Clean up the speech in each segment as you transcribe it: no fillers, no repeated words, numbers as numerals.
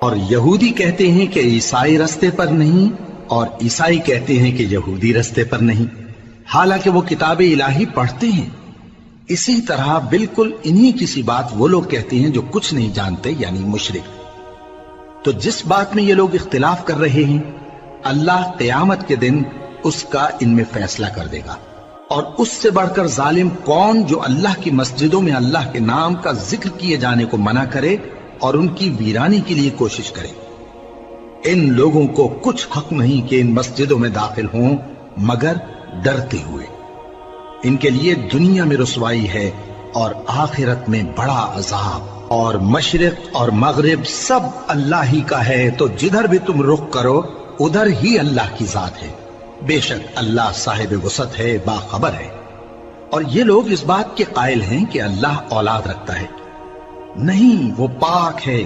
اور یہودی کہتے ہیں کہ عیسائی رستے پر نہیں، اور عیسائی کہتے ہیں کہ یہودی رستے پر نہیں، حالانکہ وہ کتاب الہی پڑھتے ہیں۔ اسی طرح بالکل انہی کسی بات وہ لوگ کہتے ہیں جو کچھ نہیں جانتے، یعنی مشرک۔ تو جس بات میں یہ لوگ اختلاف کر رہے ہیں، اللہ قیامت کے دن اس کا ان میں فیصلہ کر دے گا۔ اور اس سے بڑھ کر ظالم کون جو اللہ کی مسجدوں میں اللہ کے نام کا ذکر کیے جانے کو منع کرے اور ان کی ویرانی کے لیے کوشش کرے۔ ان لوگوں کو کچھ حق نہیں کہ ان مسجدوں میں داخل ہوں مگر ڈرتے ہوئے۔ ان کے لیے دنیا میں رسوائی ہے اور آخرت میں بڑا عذاب۔ اور مشرق اور مغرب سب اللہ ہی کا ہے، تو جدھر بھی تم رخ کرو ادھر ہی اللہ کی ذات ہے۔ بے شک اللہ صاحب وسعت ہے، باخبر ہے۔ اور یہ لوگ اس بات کے قائل ہیں کہ اللہ اولاد رکھتا ہے۔ نہیں، وہ پاک ہے،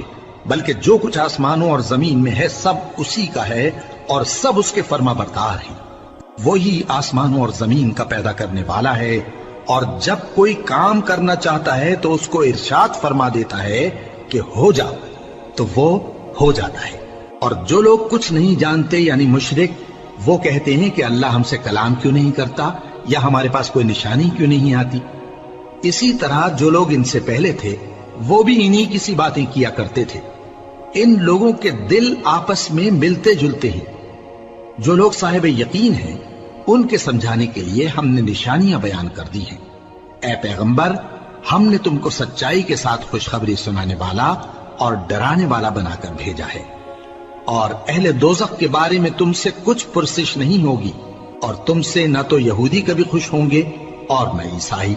بلکہ جو کچھ آسمانوں اور زمین میں ہے سب اسی کا ہے اور سب اس کے فرما بردار ہیں۔ وہی آسمانوں اور زمین کا پیدا کرنے والا ہے، اور جب کوئی کام کرنا چاہتا ہے تو اس کو ارشاد فرما دیتا ہے کہ ہو جا، تو وہ ہو جاتا ہے۔ اور جو لوگ کچھ نہیں جانتے یعنی مشرک، وہ کہتے ہیں کہ اللہ ہم سے کلام کیوں نہیں کرتا، یا ہمارے پاس کوئی نشانی کیوں نہیں آتی۔ اسی طرح جو لوگ ان سے پہلے تھے وہ بھی انہی کسی باتیں کیا کرتے تھے۔ ان لوگوں کے دل آپس میں ملتے جلتے ہیں۔ جو لوگ صاحب یقین ہیں ان کے سمجھانے کے لیے ہم نے نشانیاں بیان کر دی ہیں۔ اے پیغمبر، ہم نے تم کو سچائی کے ساتھ خوشخبری سنانے والا اور ڈرانے والا بنا کر بھیجا ہے۔ اور اہل دوزخ کے بارے میں تم سے کچھ پرسش نہیں ہوگی، اور تم سے نہ تو یہودی کبھی خوش ہوں گے اور نہ عیسائی،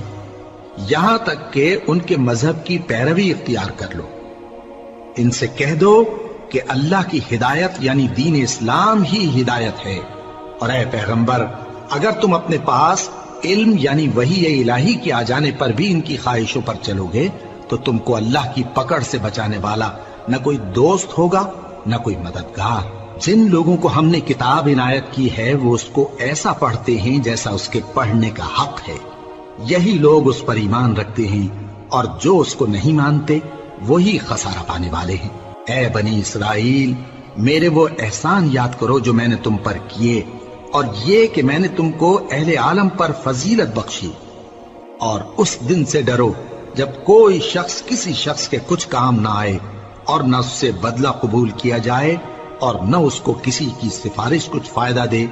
یہاں تک کہ ان کے مذہب کی پیروی اختیار کر لو۔ ان سے کہہ دو کہ اللہ کی ہدایت یعنی دین اسلام ہی ہدایت ہے۔ اور اے پیغمبر، اگر تم اپنے پاس علم یعنی وحی الہی کے آ جانے پر بھی ان کی خواہشوں پر چلو گے تو تم کو اللہ کی پکڑ سے بچانے والا نہ کوئی دوست ہوگا نہ کوئی مددگار۔ جن لوگوں کو ہم نے کتاب عنایت کی ہے وہ اس کو ایسا پڑھتے ہیں جیسا اس کے پڑھنے کا حق ہے، یہی لوگ اس پر ایمان رکھتے ہیں، اور جو اس کو نہیں مانتے وہی خسارہ پانے والے ہیں۔ اے بنی اسرائیل، میرے وہ احسان یاد کرو جو میں نے تم پر کیے، اور یہ کہ میں نے تم کو اہل عالم پر فضیلت بخشی۔ اور اس دن سے ڈرو جب کوئی شخص کسی شخص کے کچھ کام نہ آئے، اور نہ اس سے بدلہ قبول کیا جائے، اور نہ اس کو کسی کی سفارش کچھ فائدہ دے،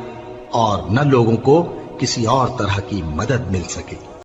اور نہ لوگوں کو کسی اور طرح کی مدد مل سکے۔